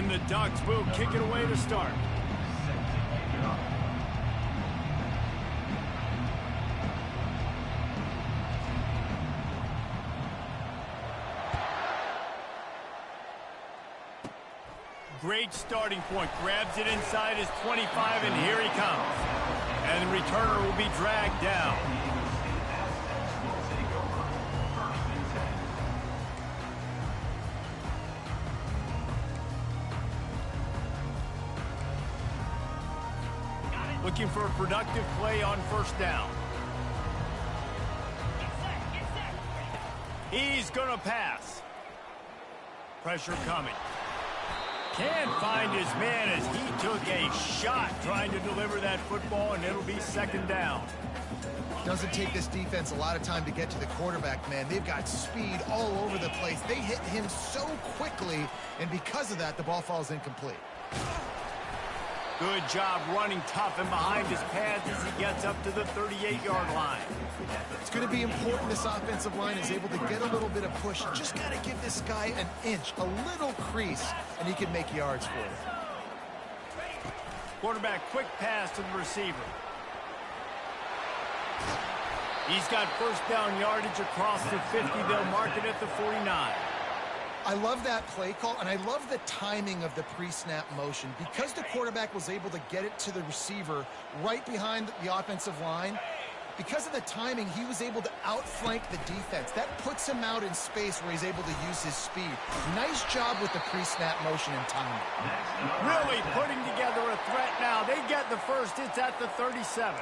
And the Ducks will kick it away to start. Great starting point. Grabs it inside his 25, and here he comes. And the returner will be dragged down. Looking for a productive play on first down. He's going to pass. Pressure coming. Can't find his man as he took a shot trying to deliver that football, and it'll be second down. Doesn't take this defense a lot of time to get to the quarterback, man. They've got speed all over the place. They hit him so quickly, and because of that, the ball falls incomplete. Good job running tough and behind his pads as he gets up to the 38-yard line. It's going to be important this offensive line is able to get a little bit of push. Just got to give this guy an inch, a little crease, and he can make yards for it. Quarterback quick pass to the receiver. He's got first down yardage across the 50. They'll mark it at the 49. I love that play call, and I love the timing of the pre-snap motion. Because the quarterback was able to get it to the receiver right behind the offensive line, because of the timing, he was able to outflank the defense. That puts him out in space where he's able to use his speed. Nice job with the pre-snap motion and timing. Really putting together a threat now. They get the first. It's at the 37.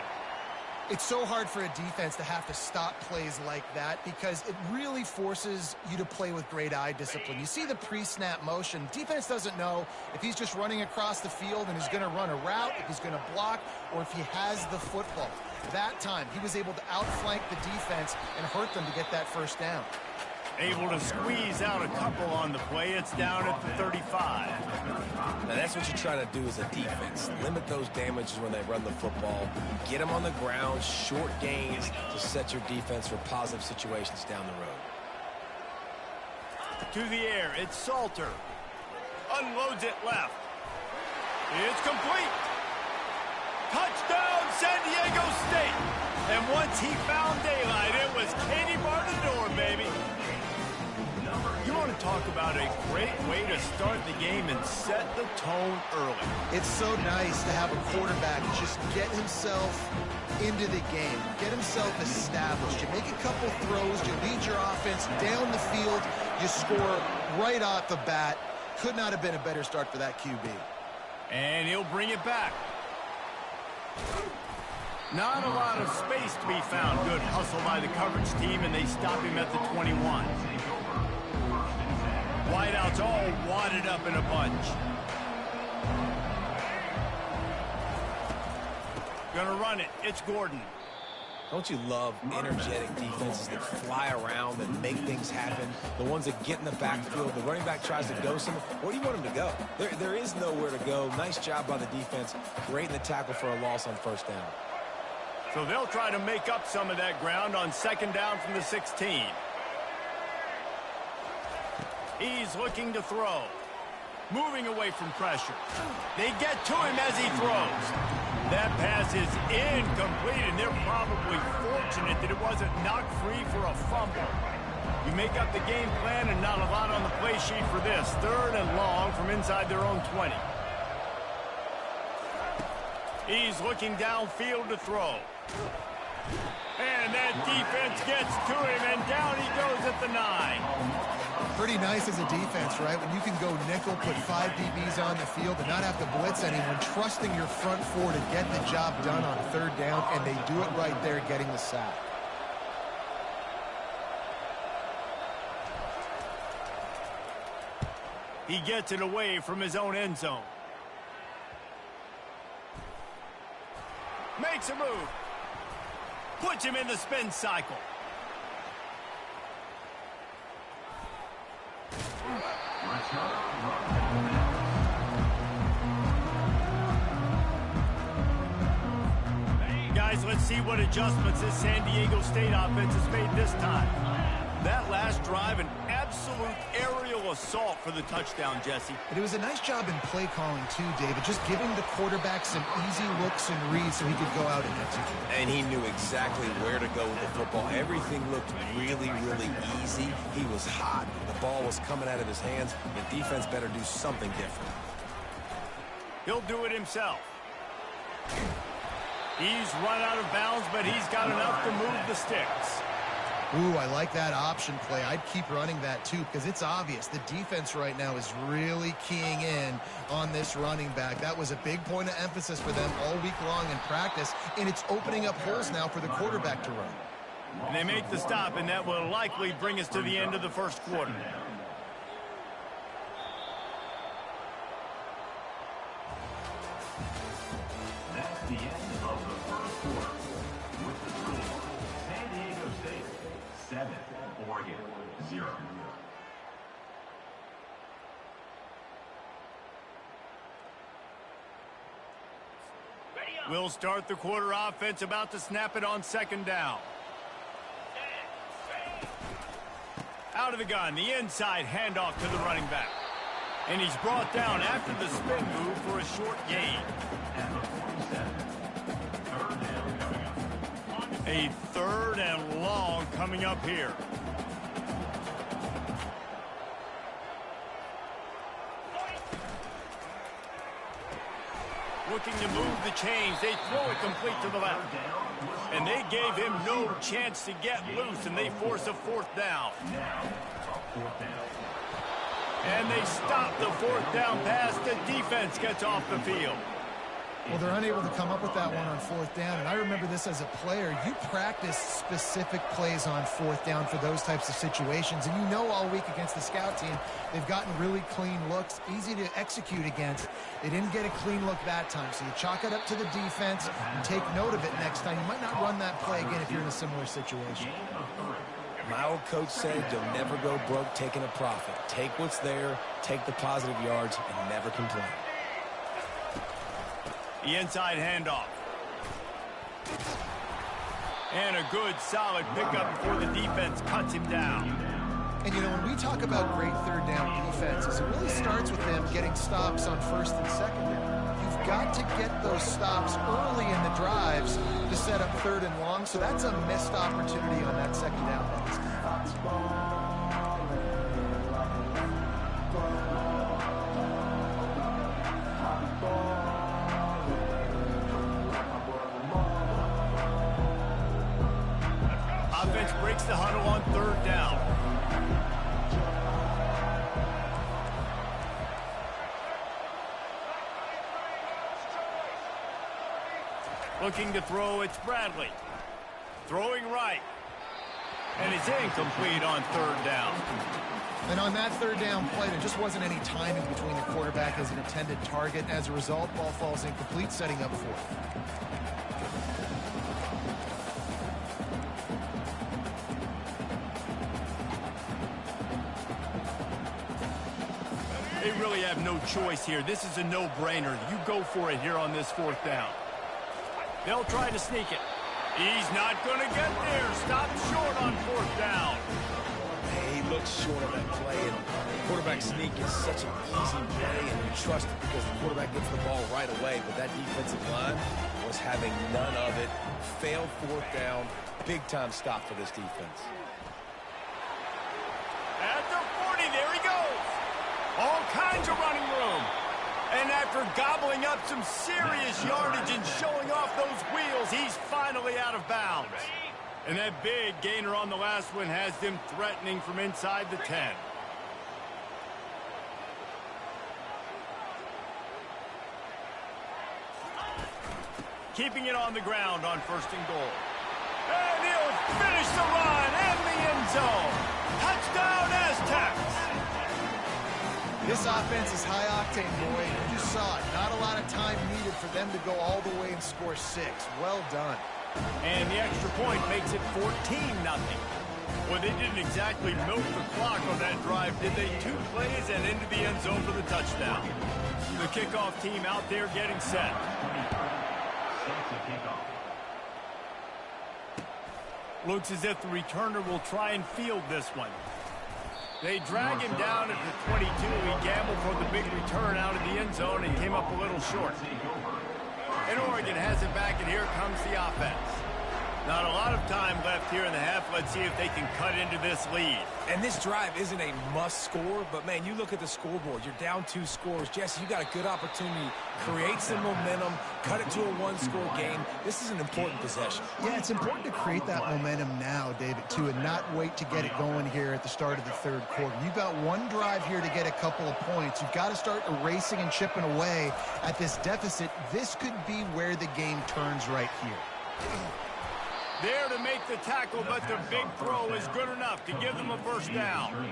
It's so hard for a defense to have to stop plays like that because it really forces you to play with great eye discipline. You see the pre-snap motion. Defense doesn't know if he's just running across the field and he's going to run a route, if he's going to block, or if he has the football. That time, he was able to outflank the defense and hurt them to get that first down. Able to squeeze out a couple on the play. It's down at the 35. Now that's what you try to do as a defense. Limit those damages when they run the football. Get them on the ground, short gains to set your defense for positive situations down the road. To the air, it's Salter. Unloads it left. It's complete. Touchdown, San Diego State. And once he found daylight, it was Katie bar the door, baby. You want to talk about a great way to start the game and set the tone early. It's so nice to have a quarterback just get himself into the game, get himself established. You make a couple throws, you lead your offense down the field, you score right off the bat. Could not have been a better start for that QB. And he'll bring it back. Not a lot of space to be found. Good hustle by the coverage team, and they stop him at the 21. Wideouts all wadded up in a bunch. Gonna run it. It's Gordon. Don't you love energetic defenses that fly around, that make things happen? The ones that get in the backfield, the running back tries to go somewhere. Where do you want him to go? There is nowhere to go. Nice job by the defense. Great in the tackle for a loss on first down. So they'll try to make up some of that ground on second down from the 16. He's looking to throw. Moving away from pressure. They get to him as he throws. That pass is incomplete, and they're probably fortunate that it wasn't knocked free for a fumble. You make up the game plan and not a lot on the play sheet for this. Third and long from inside their own 20. He's looking downfield to throw. And that defense gets to him, and down he goes at the 9. Pretty nice as a defense, right? When you can go nickel, put 5 DBs on the field and not have to blitz anyone, trusting your front four to get the job done on third down, and they do it right there, getting the sack. He gets it away from his own end zone. Makes a move. Puts him in the spin cycle. Guys, let's see what adjustments this San Diego State offense has made this time. That last drive, an absolute aerial physical assault for the touchdown, Jesse. But it was a nice job in play calling too, David, just giving the quarterback some easy looks and reads so he could go out and execute. And he knew exactly where to go with the football. Everything looked really, really easy. He was hot. The ball was coming out of his hands. The defense better do something different. He'll do it himself. He's run out of bounds, but he's got enough to move the sticks. Ooh, I like that option play. I'd keep running that too because it's obvious the defense right now is really keying in on this running back. That was a big point of emphasis for them all week long in practice, and it's opening up holes now for the quarterback to run. And they make the stop, and that will likely bring us to the end of the first quarter. That's the end of the first quarter. With the score, San Diego State 7, Oregon 0. We'll start the quarter offense, about to snap it on second down. Out of the gun, the inside handoff to the running back. And he's brought down after the spin move for a short gain. A third and long coming up here. Looking to move the chains. They throw it complete to the left. And they gave him no chance to get loose, and they force a fourth down. And they stop the fourth down pass. The defense gets off the field. Well, they're unable to come up with that one on fourth down, and I remember this as a player. You practice specific plays on fourth down for those types of situations, and you know all week against the scout team, they've gotten really clean looks, easy to execute against. They didn't get a clean look that time, so you chalk it up to the defense and take note of it next time. You might not run that play again if you're in a similar situation. My old coach said you'll never go broke taking a profit. Take what's there, take the positive yards, and never complain. The inside handoff. And a good, solid pickup before the defense cuts him down. And, you know, when we talk about great third down defenses, it really starts with them getting stops on first and second down. You've got to get those stops early in the drives to set up third and long, so that's a missed opportunity on that second down by this defense. Offense breaks the huddle on third down. Looking to throw, it's Bradley. Throwing right. And it's incomplete on third down. And on that third down play, there just wasn't any timing between the quarterback as an intended target. As a result, ball falls incomplete, setting up fourth. They really have no choice here. This is a no-brainer. You go for it here on this fourth down. They'll try to sneak it. He's not going to get there. Stopped short on fourth down. He looks short of that play, and quarterback sneak is such an easy play, and you trust it because the quarterback gets the ball right away, but that defensive line was having none of it. Failed fourth down. Big-time stop for this defense. At the 40, there he goes. All kinds of running room. And after gobbling up some serious yardage and showing off those wheels, he's finally out of bounds. And that big gainer on the last one has them threatening from inside the 10. Keeping it on the ground on first and goal. And he'll finish the run and the end zone. Touchdown, Aztecs. This offense is high octane, boy. You saw it. Not a lot of time needed for them to go all the way and score 6. Well done. And the extra point makes it 14-0. Well, they didn't exactly milk the clock on that drive, did they? 2 plays and into the end zone for the touchdown. The kickoff team out there getting set. Looks as if the returner will try and field this one. They drag him down at the 22. He gambled for the big return out of the end zone and came up a little short. And Oregon has it back, and here comes the offense. Not a lot of time left here in the half. Let's see if they can cut into this lead. And this drive isn't a must score, but, man, you look at the scoreboard. You're down 2 scores. Jesse, you got a good opportunity. Create some momentum. Cut it to a 1-score game. This is an important possession. Yeah, it's important to create that momentum now, David, too, and not wait to get it going here at the start of the third quarter. You've got one drive here to get a couple of points. You've got to start erasing and chipping away at this deficit. This could be where the game turns right here. There to make the tackle, but the big throw is good enough to give them a first down.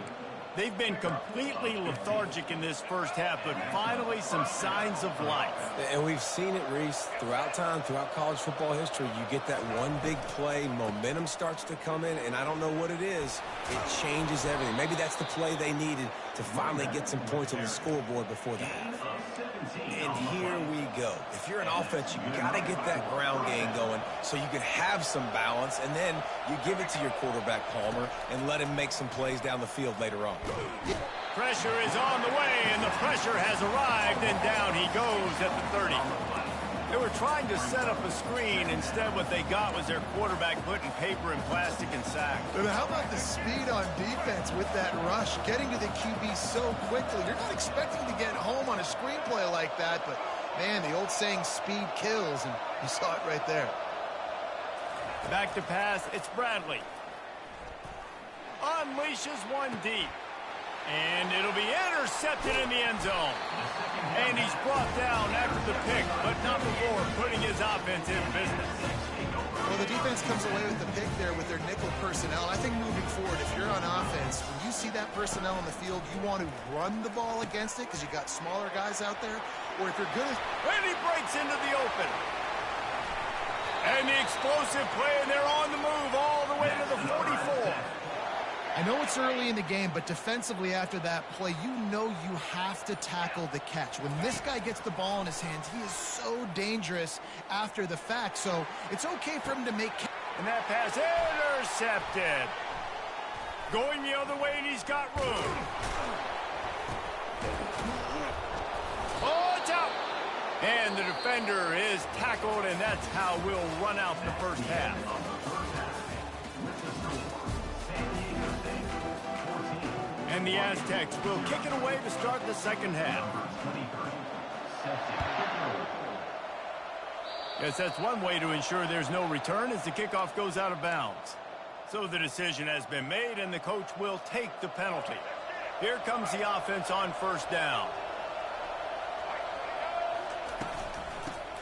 They've been completely lethargic in this first half, but finally some signs of life. And we've seen it, Reese, throughout time, throughout college football history. You get that one big play, momentum starts to come in, and I don't know what it is. It changes everything. Maybe that's the play they needed to finally get some points on the scoreboard before the half. And here we go. If you're an offense, you got to get that ground game going so you can have some balance, and then you give it to your quarterback, Palmer, and let him make some plays down the field later on. Pressure is on the way, and the pressure has arrived, and down he goes at the 30. They were trying to set up a screen. Instead, what they got was their quarterback putting paper and plastic and sack. But how about the speed on defense with that rush, getting to the QB so quickly? You're not expecting to get home on a screenplay like that, but, man, the old saying, speed kills, and you saw it right there. Back to pass, it's Bradley. Unleashes one deep. And it'll be intercepted in the end zone. And he's brought down after the pick, but not before putting his offense in business. Well, the defense comes away with the pick there with their nickel personnel. I think moving forward, if you're on offense, when you see that personnel on the field, you want to run the ball against it because you got smaller guys out there. Or if you're good at... And he breaks into the open. And the explosive play, and they're on the move all the way to the 44. I know it's early in the game, but defensively after that play, you know you have to tackle the catch. When this guy gets the ball in his hands, he is so dangerous after the fact. So it's okay for him to make... And that pass intercepted. Going the other way, and he's got room. Oh, it's out. And the defender is tackled, and that's how we'll run out the first half. And the Aztecs will kick it away to start the second half. Yes, that's one way to ensure there's no return as the kickoff goes out of bounds. So the decision has been made, and the coach will take the penalty. Here comes the offense on first down.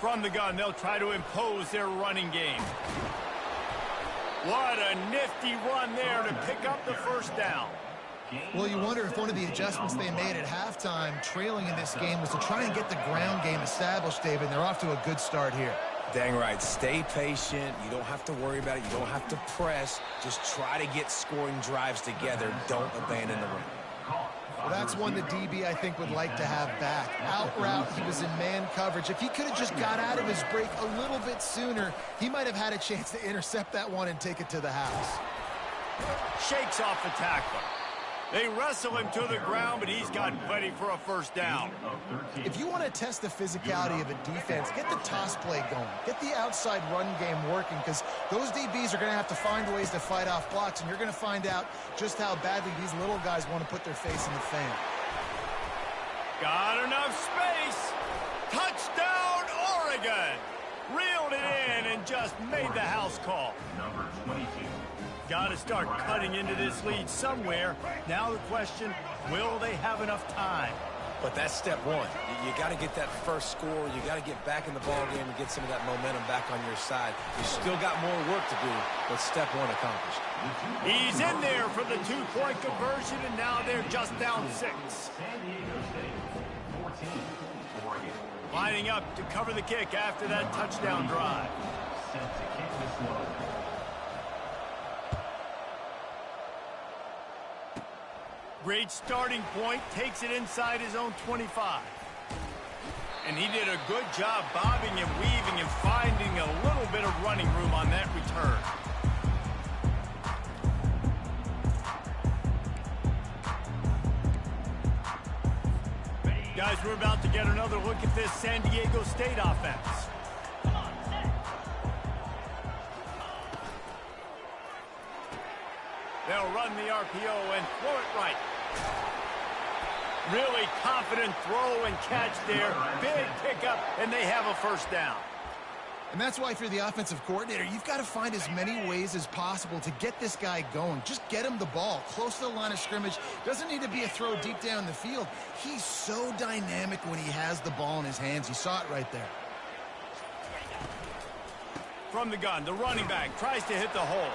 From the gun, they'll try to impose their running game. What a nifty run there to pick up the first down. Well, you wonder if one of the adjustments they made at halftime, trailing in this game, was to try and get the ground game established, David. They're off to a good start here. Dang right. Stay patient. You don't have to worry about it. You don't have to press. Just try to get scoring drives together. Don't abandon the run. Well, that's one the DB, I think, would like to have back. Out route, he was in man coverage. If he could have just got out of his break a little bit sooner, he might have had a chance to intercept that one and take it to the house. Shakes off the tackler. They wrestle him to the ground, but he's got plenty for a first down. If you want to test the physicality of a defense, get the toss play going. Get the outside run game working, because those DBs are going to have to find ways to fight off blocks, and you're going to find out just how badly these little guys want to put their face in the fan. Got enough space. Touchdown, Oregon. Reeled it in and just made the house call. Number 22. Got to start cutting into this lead somewhere. Now the question, will they have enough time? But that's step one. You got to get that first score. You got to get back in the ball game and get some of that momentum back on your side. You still got more work to do, but step one accomplished. He's in there for the two-point conversion, and now they're just down 6. San Diego State, 14. Oregon. Lining up to cover the kick after that touchdown drive. Set to kick this one. Great starting point, takes it inside his own 25. And he did a good job bobbing and weaving and finding a little bit of running room on that return. we're about to get another look at this San Diego State offense. They'll run the RPO and throw it right. Really confident throw and catch there. Big pickup, and they have a first down. And that's why if you're the offensive coordinator, you've got to find as many ways as possible to get this guy going. Just get him the ball close to the line of scrimmage. Doesn't need to be a throw deep down the field. He's so dynamic when he has the ball in his hands. You saw it right there. From the gun, the running back tries to hit the hole.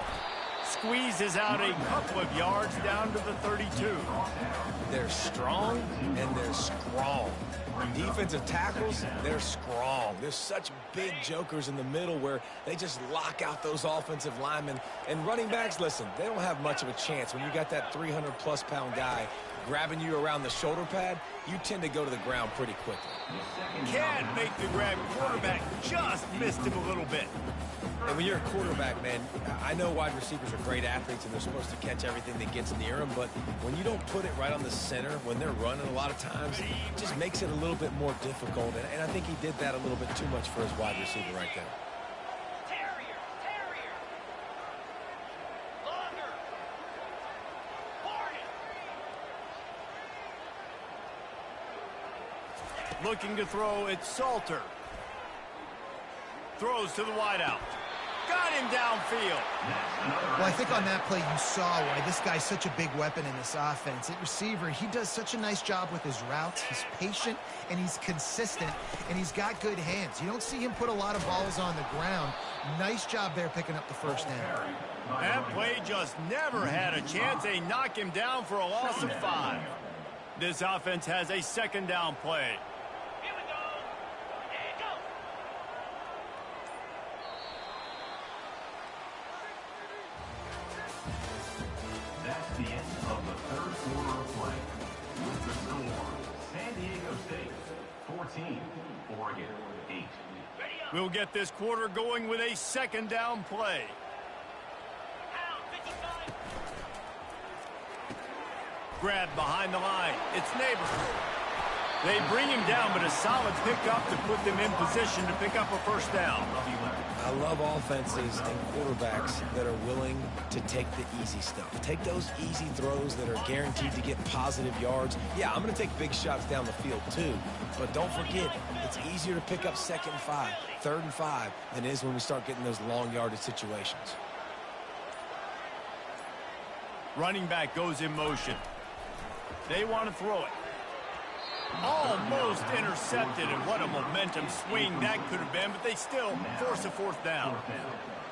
Squeezes out a couple of yards down to the 32. They're strong and they're strong. Defensive tackles, they're strong. There's such big jokers in the middle where they just lock out those offensive linemen. And running backs, listen, they don't have much of a chance. When you got that 300-plus pound guy grabbing you around the shoulder pad, you tend to go to the ground pretty quickly. Can't make the grab. Quarterback just missed him a little bit. And when you're a quarterback, man, I know wide receivers are great athletes and they're supposed to catch everything that gets near them, but when you don't put it right on the center, when they're running a lot of times, it just makes it a little bit more difficult. And I think he did that a little bit too much for his wide receiver right there. Looking to throw, it's Salter. Throws to the wideout. Got him downfield. Well, I think on that play you saw why this guy's such a big weapon in this offense. At receiver, he does such a nice job with his routes. He's patient, and he's consistent, and he's got good hands. You don't see him put a lot of balls on the ground. Nice job there picking up the first down. That play just never had a chance. They knock him down for a loss of 5. This offense has a second down play. That's the end of the third quarter of play. With the score, San Diego State 14, Oregon 8. We'll get this quarter going with a second down play. Grab behind the line. It's Neighbors. They bring him down, but a solid pickup to put them in position to pick up a first down. I love offenses and quarterbacks that are willing to take the easy stuff. Take those easy throws that are guaranteed to get positive yards. Yeah, I'm going to take big shots down the field too, but don't forget, it's easier to pick up 2nd and 5, 3rd and 5 than it is when we start getting those long yardage situations. Running back goes in motion. They want to throw it. Almost intercepted, and what a momentum swing that could have been, but they still force a 4th down.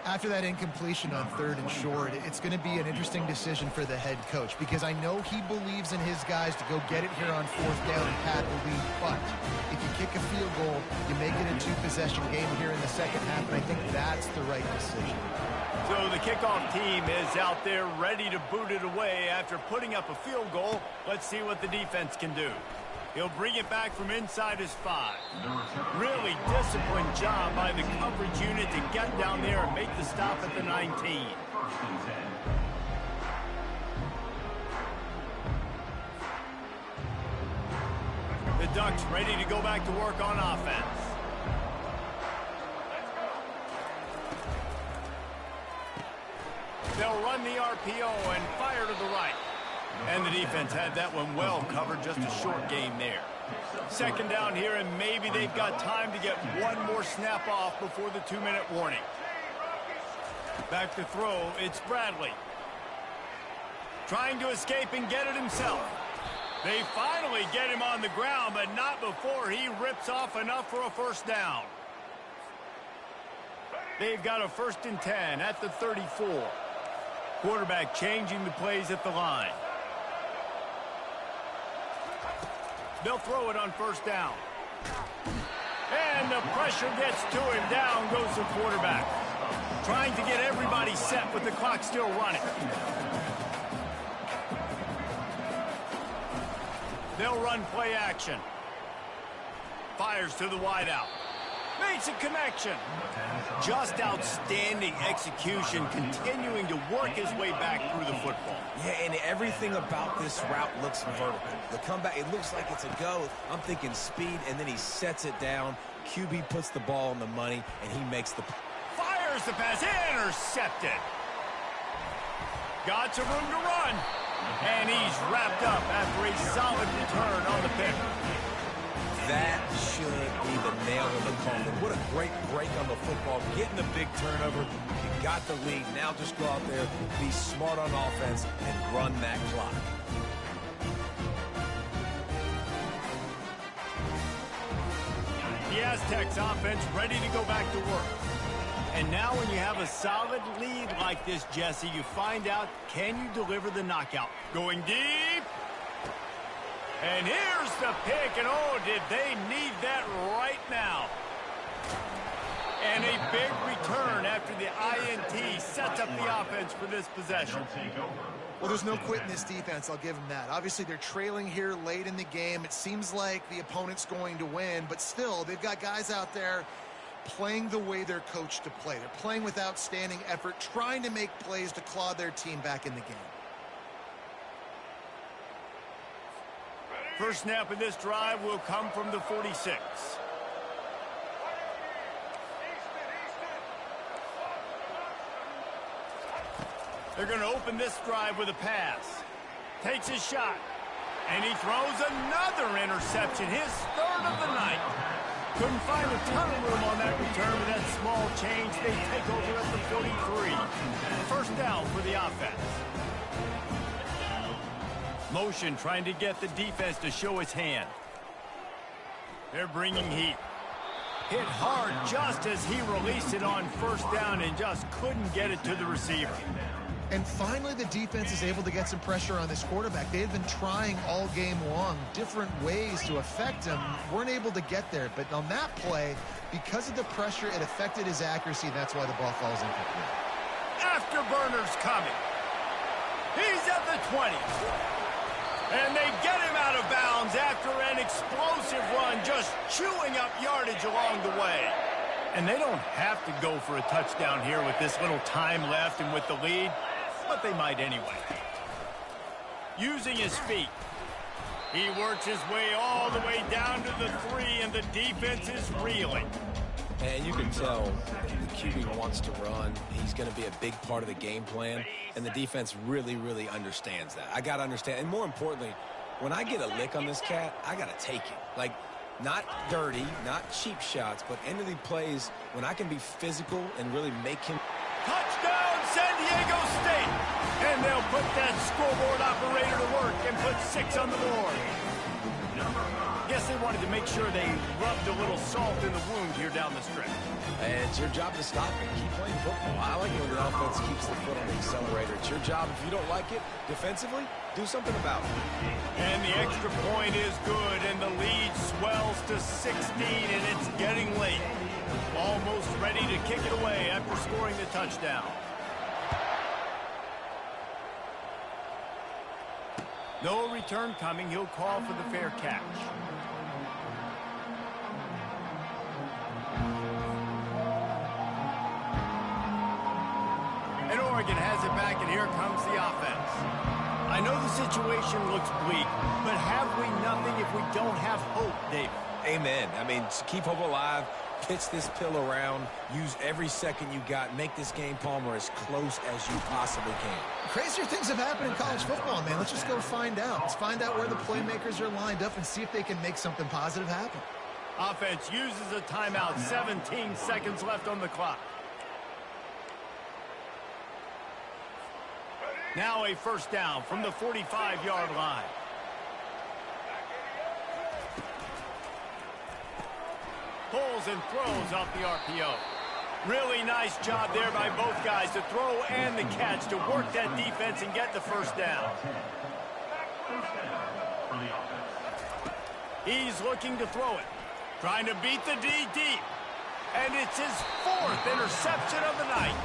After that incompletion on 3rd and short, it's going to be an interesting decision for the head coach because I know he believes in his guys to go get it here on 4th down and pad the lead, but if you kick a field goal, you make it a 2-possession game here in the second half, and I think that's the right decision. So the kickoff team is out there ready to boot it away after putting up a field goal. Let's see what the defense can do. He'll bring it back from inside his 5. Really disciplined job by the coverage unit to get down there and make the stop at the 19. The Ducks ready to go back to work on offense. They'll run the RPO and fire to the right. And the defense had that one well covered, just a short game there. Second down here, and maybe they've got time to get one more snap off before the 2-minute warning. Back to throw, it's Bradley. Trying to escape and get it himself. They finally get him on the ground, but not before he rips off enough for a first down. They've got a 1st and 10 at the 34. Quarterback changing the plays at the line. They'll throw it on 1st down. And the pressure gets to him. Down goes the quarterback. Trying to get everybody set with the clock still running. They'll run play action. Fires to the wideout. Makes a connection. Just outstanding execution, continuing to work his way back through the football. Yeah, and everything about this route looks vertical. The comeback, it looks like it's a go. I'm thinking speed, and then he sets it down. QB puts the ball on the money, and he makes the... Fires the pass, intercepted. Got some room to run. And he's wrapped up after a solid return on the pick. That should be the nail in the coffin. What a great break on the football. Getting the big turnover. You got the lead. Now just go out there, be smart on offense, and run that clock. The Aztecs offense ready to go back to work. And now when you have a solid lead like this, Jesse, you find out, can you deliver the knockout? Going deep. And here's the pick, and oh, did they need that right now. And a big return after the INT sets up the offense for this possession. Well, there's no quitting this defense, I'll give them that. Obviously, they're trailing here late in the game. It seems like the opponent's going to win, but still, they've got guys out there playing the way they're coached to play. They're playing with outstanding effort, trying to make plays to claw their team back in the game. First snap of this drive will come from the 46. They're going to open this drive with a pass. Takes his shot. And he throws another interception, his third of the night. Couldn't find a ton of room on that return with that small change. They take over at the 43. First down for the offense. Motion trying to get the defense to show its hand. They're bringing heat. Hit hard just as he released it on first down and just couldn't get it to the receiver. And finally, the defense is able to get some pressure on this quarterback. They've been trying all game long different ways to affect him. Weren't able to get there. But on that play, because of the pressure, it affected his accuracy. That's why the ball falls incomplete. Afterburner's coming. He's at the 20. And they get him out of bounds after an explosive run, just chewing up yardage along the way. And they don't have to go for a touchdown here with this little time left and with the lead, but they might anyway. Using his feet, he works his way all the way down to the 3, and the defense is reeling. And you can tell the QB wants to run. He's going to be a big part of the game plan, and the defense really, really understands that. I got to understand, and more importantly, when I get a lick on this cat, I got to take it. Like, not dirty, not cheap shots, but end of the plays when I can be physical and really make him. Touchdown, San Diego State! And they'll put that scoreboard operator to work and put 6 on the board. Guess they wanted to make sure they rubbed a little salt in the wound here down the stretch. And it's your job to stop it. Keep playing football. I like it when the offense keeps the foot on the accelerator. It's your job. If you don't like it defensively, do something about it. And the extra point is good, and the lead swells to 16, and it's getting late. Almost ready to kick it away after scoring the touchdown. No return coming. He'll call for the fair catch. And Oregon has it back, and here comes the offense. I know the situation looks bleak, but have we nothing if we don't have hope, David? Amen. I mean, keep hope alive, pitch this pill around, use every second you got, make this game, Palmer, as close as you possibly can. Crazier things have happened in college football, man. Let's just go find out. Let's find out where the playmakers are lined up and see if they can make something positive happen. Offense uses a timeout, 17 seconds left on the clock. Now a first down from the 45-yard line. Pulls and throws off the RPO. Really nice job there by both guys to throw and the catch to work that defense and get the first down. He's looking to throw it. Trying to beat the D deep. And it's his 4th interception of the night.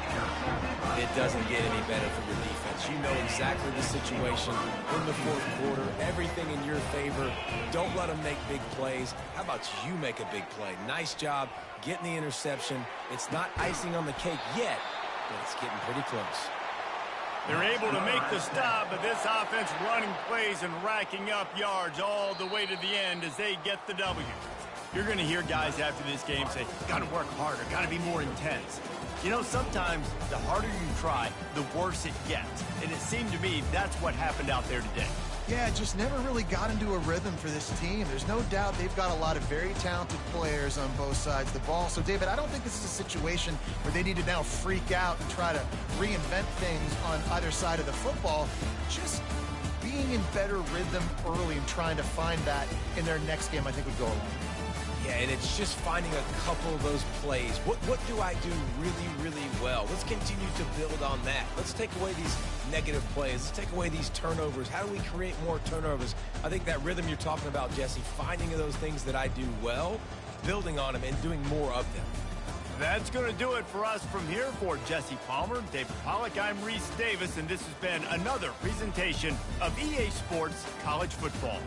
It doesn't get any better for your defense. You know exactly the situation in the fourth quarter, everything in your favor. Don't let them make big plays. How about you make a big play? Nice job getting the interception. It's not icing on the cake yet, but it's getting pretty close. They're able to make the stop, but this offense running plays and racking up yards all the way to the end as they get the W. You're going to hear guys after this game say, got to work harder, got to be more intense. You know, sometimes the harder you try, the worse it gets. And it seemed to me that's what happened out there today. Yeah, just never really got into a rhythm for this team. There's no doubt they've got a lot of very talented players on both sides of the ball. So, David, I don't think this is a situation where they need to now freak out and try to reinvent things on either side of the football. Just being in better rhythm early and trying to find that in their next game, I think would go a long way. Yeah, and it's just finding a couple of those plays. What do I do really, really well? Let's continue to build on that. Let's take away these negative plays. Let's take away these turnovers. How do we create more turnovers? I think that rhythm you're talking about, Jesse, finding those things that I do well, building on them, and doing more of them. That's going to do it for us from here. For Jesse Palmer, David Pollack, I'm Reese Davis, and this has been another presentation of EA Sports College Football.